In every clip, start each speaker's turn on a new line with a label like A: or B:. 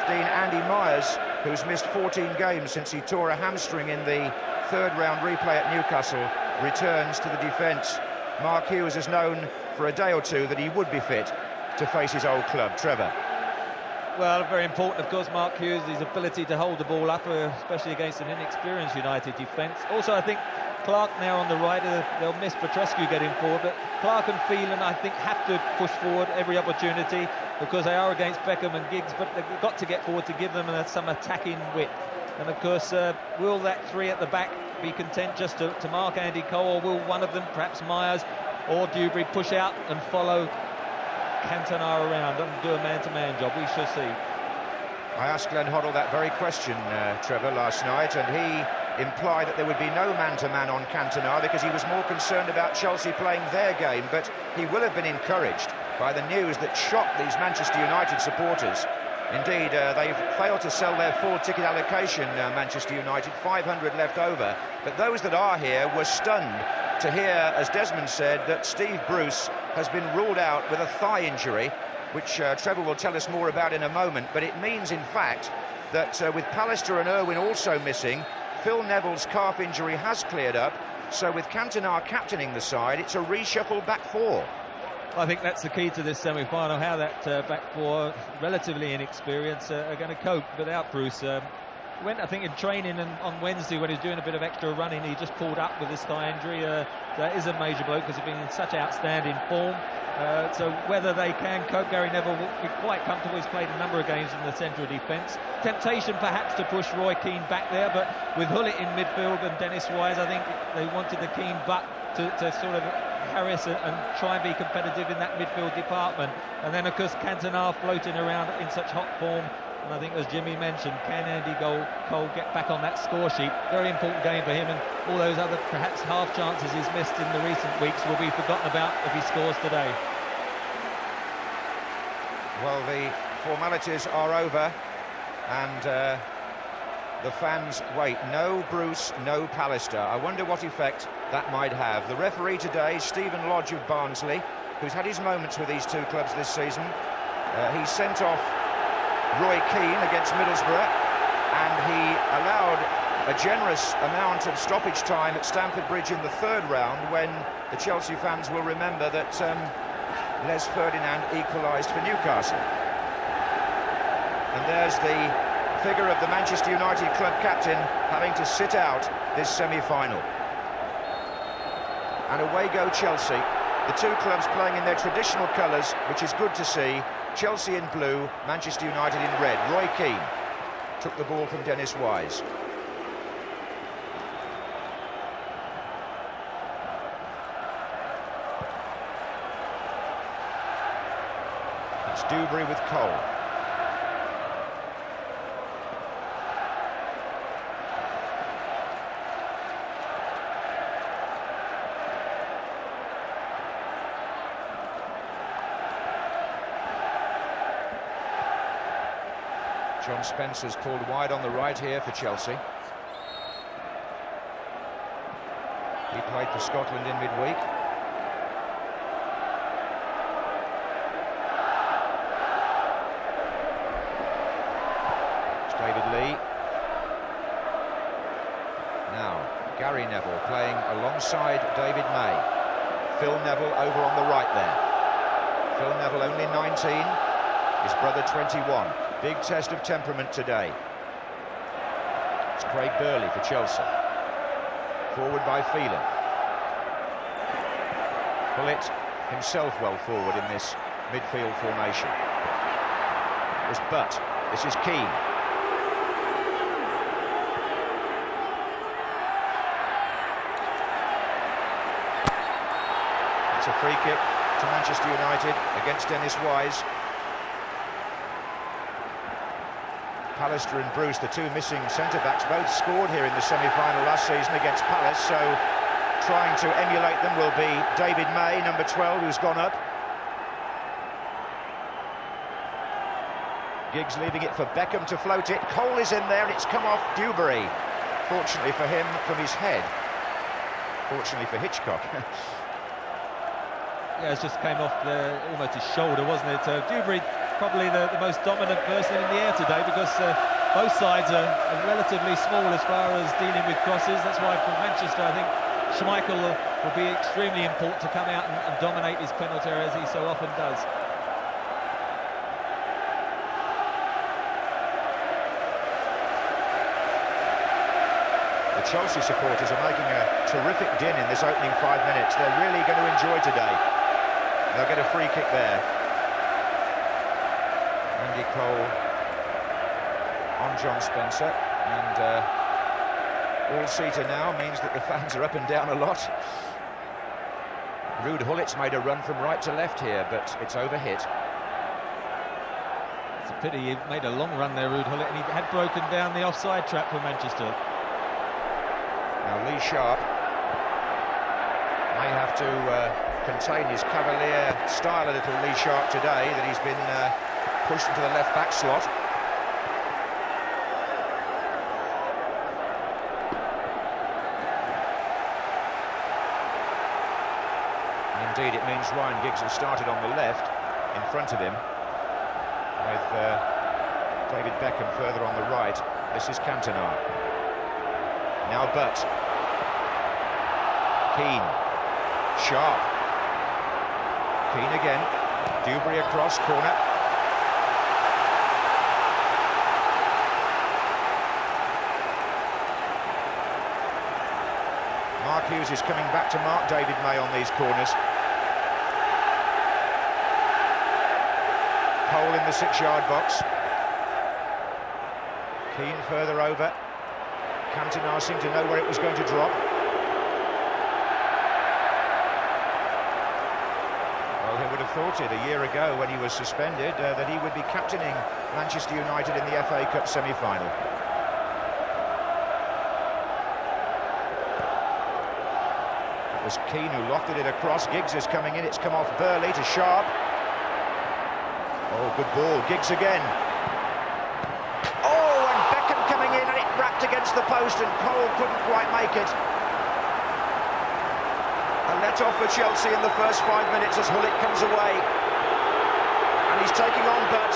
A: 15, Andy Myers, who's missed 14 games since he tore a hamstring in the third-round replay at Newcastle, returns to the defence. Mark Hughes has known for a day or two that he would be fit to face his old club. Trevor.
B: Well, very important, of course, Mark Hughes, his ability to hold the ball up, especially against an inexperienced United defence. Also, I think Clark now on the right, they'll miss Petrescu getting forward, but Clark and Phelan, I think, have to push forward every opportunity because they are against Beckham and Giggs, but they've got to get forward to give them some attacking width. And, of course, will that three at the back be content just to mark Andy Cole, or will one of them, perhaps Myers or Dewberry, push out and follow Cantona around and do a man-to-man job? We shall see.
A: I asked Glenn Hoddle that very question, Trevor, last night, and he implied that there would be no man-to-man on Cantona because he was more concerned about Chelsea playing their game, but he will have been encouraged by the news that shocked these Manchester United supporters. Indeed, they've failed to sell their full ticket allocation, Manchester United, 500 left over, but those that are here were stunned to hear, as Desmond said, that Steve Bruce has been ruled out with a thigh injury, which Trevor will tell us more about in a moment, but it means, in fact, that with Pallister and Irwin also missing, Phil Neville's calf injury has cleared up, so with Cantona captaining the side, it's a reshuffled back four.
B: I think that's the key to this semi-final, how that back four, relatively inexperienced, are going to cope without Bruce. Went, I think, in training and on Wednesday when he was doing a bit of extra running, he just pulled up with his thigh injury. That is a major blow because he's been in such outstanding form. So whether they can cope, Gary Neville will be quite comfortable. He's played a number of games in the central defence. Temptation perhaps to push Roy Keane back there, but with Hullet in midfield and Dennis Wise, I think they wanted the Keane butt to sort of harass and try and be competitive in that midfield department. And then, of course, Cantona floating around in such hot form. And I think, as Jimmy mentioned, can Andy Cole get back on that score sheet? Very important game for him, and all those other perhaps half chances he's missed in the recent weeks will be forgotten about if he scores today.
A: Well, the formalities are over, and the fans wait. No Bruce, no Pallister. I wonder what effect that might have. The referee today, Stephen Lodge of Barnsley, who's had his moments with these two clubs this season. He sent off Roy Keane against Middlesbrough, and he allowed a generous amount of stoppage time at Stamford Bridge in the third round, when the Chelsea fans will remember that Les Ferdinand equalised for Newcastle. And there's the figure of the Manchester United club captain having to sit out this semi-final. And away go Chelsea. The two clubs playing in their traditional colours, which is good to see. Chelsea in blue, Manchester United in red. Roy Keane took the ball from Dennis Wise. It's Dewberry with Cole. John Spencer's pulled wide on the right here for Chelsea. He played for Scotland in midweek. It's David Lee. Now, Gary Neville playing alongside David May. Phil Neville over on the right there. Phil Neville only 19, his brother 21. Big test of temperament today. It's Craig Burley for Chelsea. Forward by Phelan. Hullet himself well forward in this midfield formation. It was Butt. This is Keane. It's a free kick to Manchester United against Dennis Wise. Pallister and Bruce, the two missing centre-backs, both scored here in the semi-final last season against Palace, so trying to emulate them will be David May, number 12, who's gone up. Giggs leaving it for Beckham to float it. Cole is in there, and it's come off Dewberry. Fortunately for him, from his head. Fortunately for Hitchcock.
B: Yeah, it just came off almost his shoulder, wasn't it? Dewberry probably the most dominant person in the air today, because both sides are relatively small as far as dealing with crosses. That's why for Manchester, I think Schmeichel will be extremely important to come out and dominate his penalty area, as he so often does.
A: The Chelsea supporters are making a terrific din in this opening 5 minutes. They're really going to enjoy today. They'll get a free kick there. Andy Cole on John Spencer, and all-seater now means that the fans are up and down a lot. Ruud Gullit's made a run from right to left here, but it's overhit.
B: It's a pity he made a long run there, Ruud Gullit, and he had broken down the offside trap for Manchester.
A: Now Lee Sharp may have to contain his cavalier style a little, Lee Sharp, today, that he's been pushed into the left-back slot. Indeed, it means Ryan Giggs has started on the left, in front of him, with David Beckham further on the right. This is Cantona. Now Butt. Keane. Sharp. Keane again. Dewberry across, corner. Mark Hughes is coming back to mark David May on these corners. Cole in the 6-yard box. Keane further over. Cantona seemed to know where it was going to drop. Well, he would have thought it a year ago when he was suspended that he would be captaining Manchester United in the FA Cup semi-final. It was Keane who lofted it across. Giggs is coming in. It's come off Burley to Sharp. Oh, good ball. Giggs again. Oh, and Beckham coming in, and it rapped against the post, and Cole couldn't quite make it. A let-off for Chelsea in the first 5 minutes as Gullit comes away. And he's taking on Butt.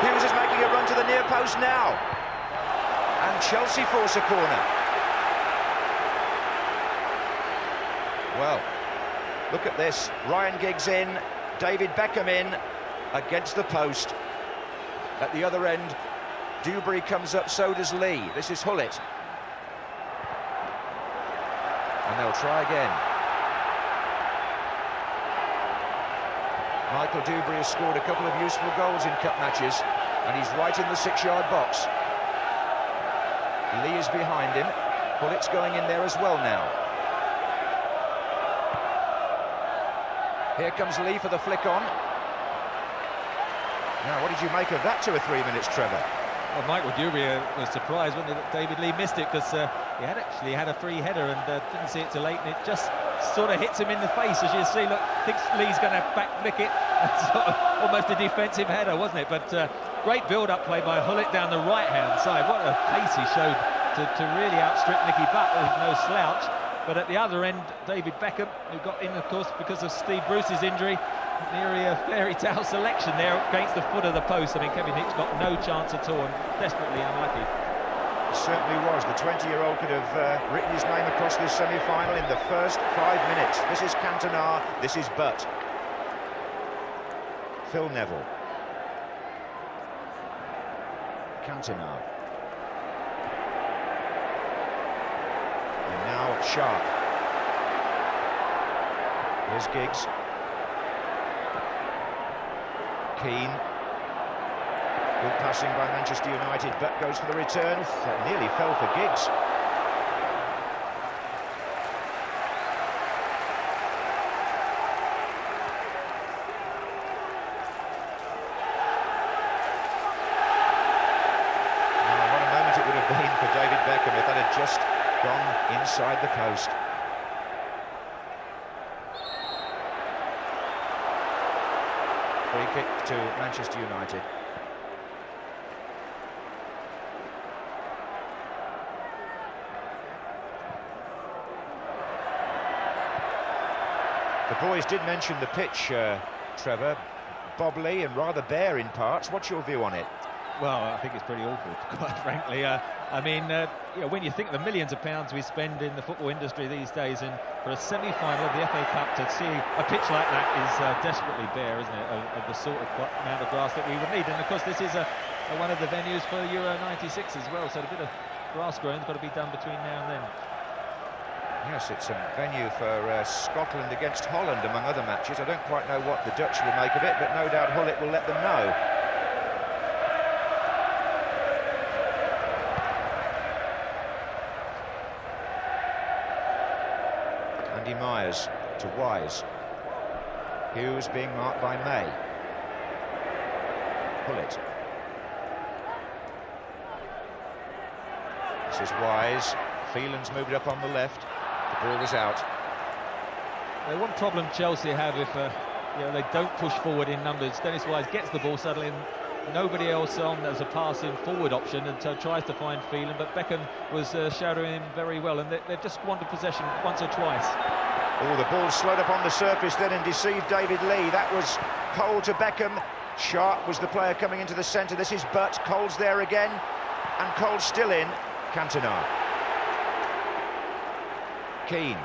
A: Hughes is making a run to the near post now. And Chelsea force a corner. Well, look at this. Ryan Giggs in, David Beckham in, against the post. At the other end, Dewberry comes up, so does Lee. This is Gullit. And they'll try again. Michael Dewberry has scored a couple of useful goals in cup matches, and he's right in the 6-yard box. Lee is behind him. Gullit's going in there as well now. Here comes Lee for the flick on. Now, what did you make of that 2 or 3 minutes, Trevor?
B: Well, Michael Dewberry was surprised when David Lee missed it, because he had actually had a free header and didn't see it too late, and it just sort of hits him in the face, as you see. Look, thinks Lee's going to back flick it. Sort of almost a defensive header, wasn't it? But great build-up play by Gullit down the right-hand side. What a pace he showed to really outstrip Nicky Butt, with no slouch. But at the other end, David Beckham, who got in, of course, because of Steve Bruce's injury, nearly a fairy tale selection there against the foot of the post. I mean, Kevin Hicks got no chance at all, and desperately unlucky.
A: It certainly was. The 20-year-old could have written his name across this semi-final in the first 5 minutes. This is Cantona, this is Butt. Phil Neville. Cantona. And now Sharp. Here's Giggs. Keane. Good passing by Manchester United. Butt goes for the return. That nearly fell for Giggs. What a moment it would have been for David Beckham if that had just gone inside the post. Free kick to Manchester United. The boys did mention the pitch, Trevor. bobbly and rather bare in parts. What's your view on it?
B: Well, I think it's pretty awful, quite frankly. I mean, you know, when you think of the millions of pounds we spend in the football industry these days, and for a semi-final of the FA Cup to see a pitch like that is desperately bare, isn't it, of the sort of amount of grass that we would need. And of course, this is one of the venues for Euro 96 as well, so a bit of grass growing's got to be done between now and then.
A: Yes, it's a venue for Scotland against Holland, among other matches. I don't quite know what the Dutch will make of it, but no doubt Hullet will let them know. Andy Myers to Wise. Hughes being marked by May. Hullet. This is Wise. Phelan's moved it up on the left. The ball is out.
B: Well, one problem Chelsea have if you know, they don't push forward in numbers. Dennis Wise gets the ball suddenly, and nobody else on as a passing forward option, and so tries to find Phelan. But Beckham was shadowing him very well, and they've just squandered possession once or twice.
A: Oh, the ball slowed up on the surface then and deceived David Lee. That was Cole to Beckham. Sharp was the player coming into the centre. This is Butt. Cole's there again, and Cole's still in. Cantona. Keane.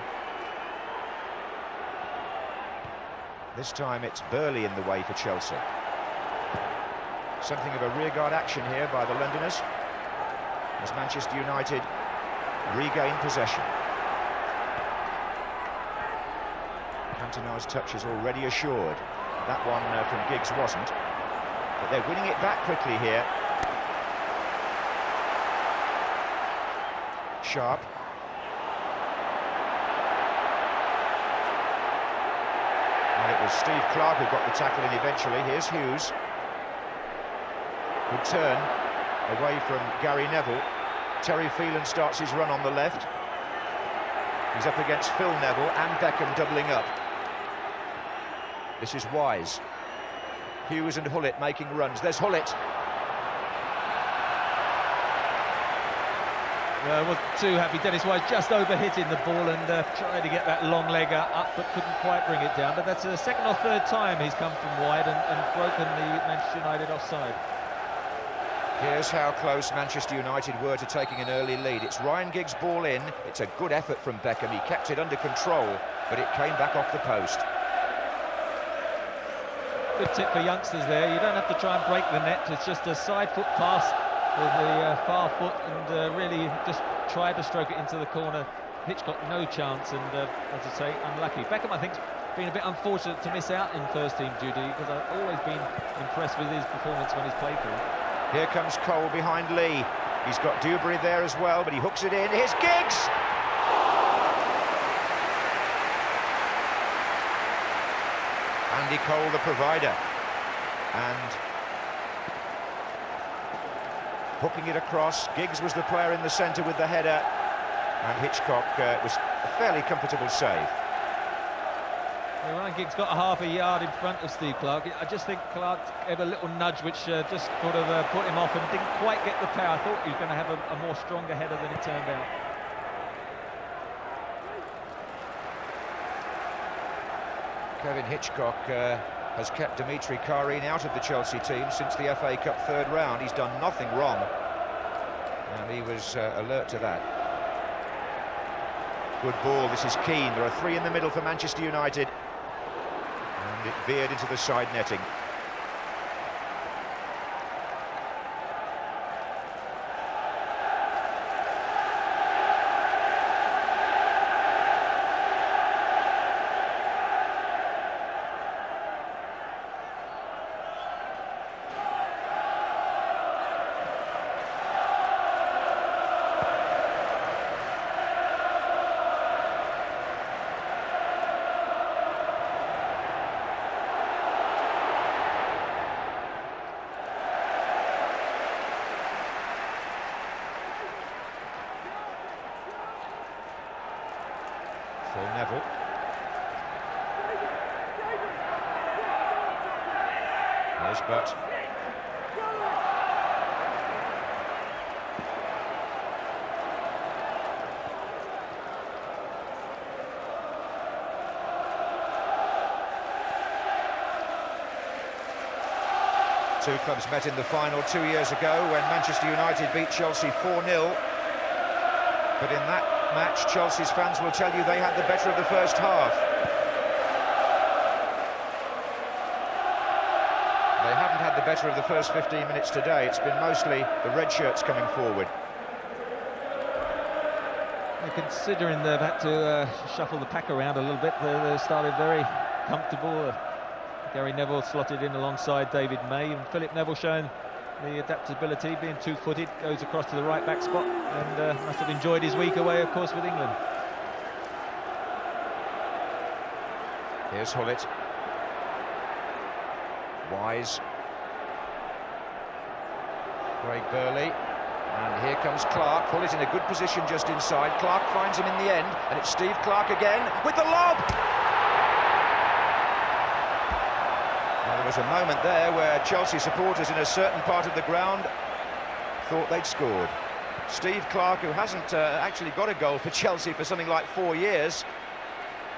A: This time it's Burley in the way for Chelsea. Something of a rearguard action here by the Londoners as Manchester United regain possession. Cantona's touch is already assured. That one from Giggs wasn't. But they're winning it back quickly here. Sharp. And it was Steve Clarke who got the tackle in eventually. Here's Hughes. Good turn away from Gary Neville. Terry Phelan starts his run on the left. He's up against Phil Neville and Beckham doubling up. This is Wise. Hughes and Hullet making runs. There's Hullet.
B: Well, I wasn't too happy. Dennis Wise just overhitting the ball and trying to get that long leg up, but couldn't quite bring it down. But that's the second or third time he's come from wide and broken the Manchester United offside.
A: Here's how close Manchester United were to taking an early lead. It's Ryan Giggs' ball in. It's a good effort from Beckham. He kept it under control, but it came back off the post.
B: Good tip for youngsters there. You don't have to try and break the net. It's just a side foot pass with the far foot, and really just try to stroke it into the corner. Hitchcock no chance, and as I say, unlucky. Beckham, I think, has been a bit unfortunate to miss out in first team duty, because I've always been impressed with his performance when he's played for him.
A: Here comes Cole behind Lee. He's got Dewberry there as well, but he hooks it in. Here's Giggs! Andy Cole, the provider. And hooking it across. Giggs was the player in the centre with the header. And Hitchcock was a fairly comfortable save.
B: Yeah, Ryan Giggs got a half a yard in front of Steve Clarke. I just think Clarke gave a little nudge which just sort of put him off and didn't quite get the power. I thought he was going to have a more stronger header than it turned out.
A: Kevin Hitchcock has kept Dimitri Karine out of the Chelsea team since the FA Cup third round. He's done nothing wrong, and he was alert to that. Good ball. This is Keane. There are three in the middle for Manchester United. And it veered into the side netting. Phil Neville. Here's Butt. Two clubs met in the final 2 years ago when Manchester United beat Chelsea 4-0. But in that match, Chelsea's fans will tell you they had the better of the first half. They haven't had the better of the first 15 minutes today. It's been mostly the red shirts coming forward.
B: Considering they've had to shuffle the pack around a little bit, they started very comfortable. Gary Neville slotted in alongside David May, and Philip Neville showing the adaptability, being two-footed, goes across to the right-back spot, and must have enjoyed his week away, of course, with England.
A: Here's Hullet. Wise. Craig Burley. And here comes Clark. Hullet in a good position just inside. Clark finds him in the end, and it's Steve Clark again with the lob! Well, there was a moment there where Chelsea supporters in a certain part of the ground thought they'd scored. Steve Clark, who hasn't actually got a goal for Chelsea for something like 4 years,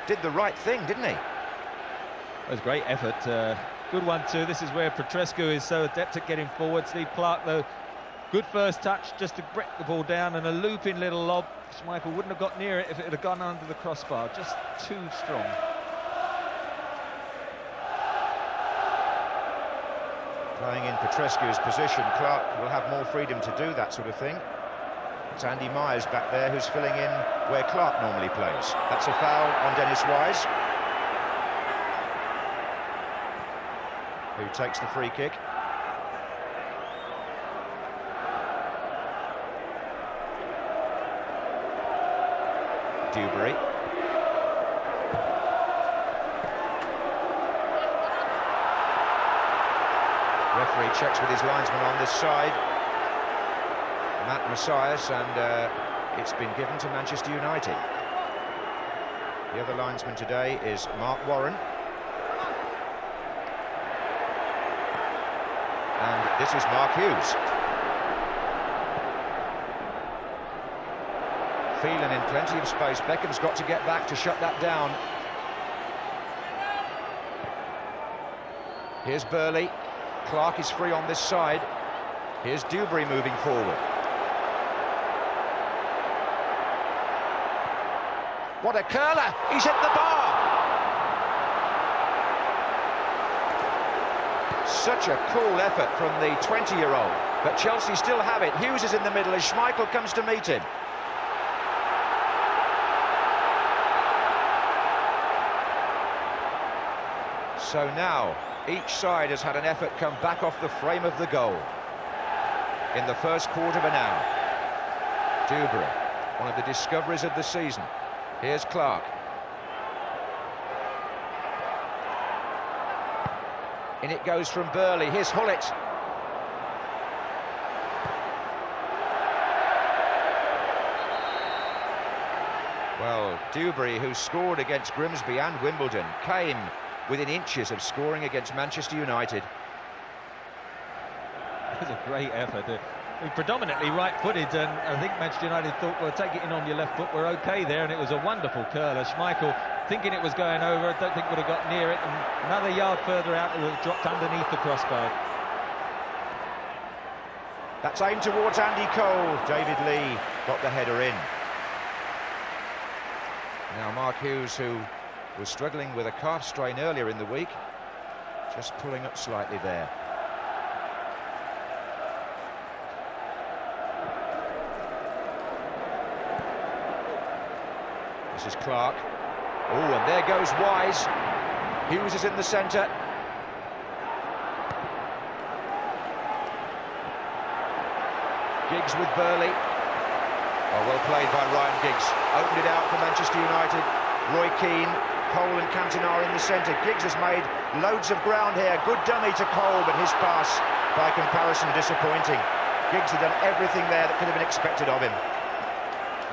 A: did the right thing, didn't he?
B: It was a great effort. Good one too. This is where Petrescu is so adept at getting forward. Steve Clark, though, good first touch just to break the ball down, and a looping little lob. Schmeichel wouldn't have got near it if it had gone under the crossbar. Just too strong.
A: Playing in Petrescu's position, Clark will have more freedom to do that sort of thing. It's Andy Myers back there who's filling in where Clark normally plays. That's a foul on Dennis Wise, who takes the free kick. Dewberry. Referee checks with his linesman on this side, Matt Messias, and it's been given to Manchester United. The other linesman today is Mark Warren. And this is Mark Hughes. Phelan in plenty of space. Beckham's got to get back to shut that down. Here's Burley. Clark is free on this side. Here's Dewberry moving forward. What a curler! He's hit the bar! Such a cool effort from the 20-year-old. But Chelsea still have it. Hughes is in the middle as Schmeichel comes to meet him. So now, each side has had an effort come back off the frame of the goal in the first quarter of an hour. Dewberry, one of the discoveries of the season. Here's Clark. In it goes from Burley. Here's Hullet. Well, Dewberry, who scored against Grimsby and Wimbledon, came within inches of scoring against Manchester United.
B: It was a great effort. Predominantly right-footed, and I think Manchester United thought, well, take it in on your left foot, we're okay there, and it was a wonderful curler. Schmeichel, thinking it was going over, I don't think would have got near it, and another yard further out, it would have dropped underneath the crossbar.
A: That's aimed towards Andy Cole. David Lee got the header in. Now Mark Hughes, who was struggling with a calf strain earlier in the week, just pulling up slightly there. This is Clark. Oh, and there goes Wise. Hughes is in the centre. Giggs with Burley. Oh, well played by Ryan Giggs. Opened it out for Manchester United. Roy Keane, Cole and Cantona in the centre. Giggs has made loads of ground here. Good dummy to Cole, but his pass, by comparison, disappointing. Giggs had done everything there that could have been expected of him.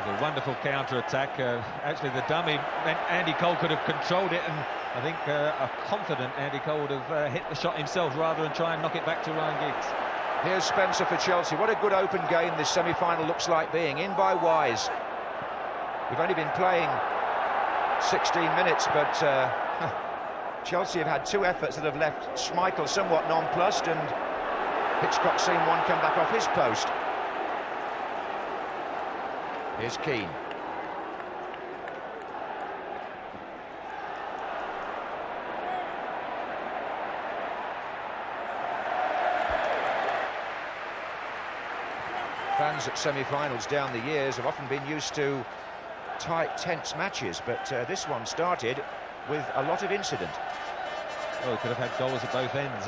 B: A wonderful counter-attack. Actually, the dummy meant Andy Cole could have controlled it, and I think a confident Andy Cole would have hit the shot himself rather than try and knock it back to Ryan Giggs.
A: Here's Spencer for Chelsea. What a good open game this semi-final looks like being. In by Wise. We've only been playing 16 minutes, but Chelsea have had two efforts that have left Schmeichel somewhat nonplussed, and Hitchcock's seen one come back off his post. Here's Keane. Fans at semi-finals down the years have often been used to tight, tense matches, but this one started with a lot of incident.
B: Well, could have had goals at both ends.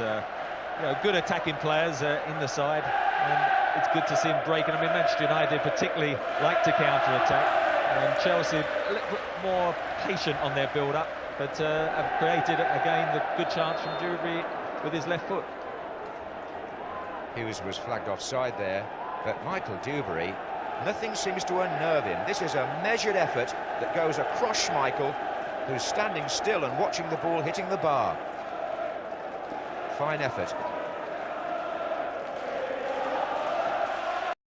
B: You know, good attacking players in the side, and it's good to see them breaking. I mean, Manchester United particularly like to counter-attack, and Chelsea a little bit more patient on their build-up, but have created again the good chance from Dewberry with his left foot.
A: He was flagged offside there, but Michael Dewberry, nothing seems to unnerve him. This is a measured effort that goes across Schmeichel, who's standing still and watching the ball hitting the bar. Fine effort.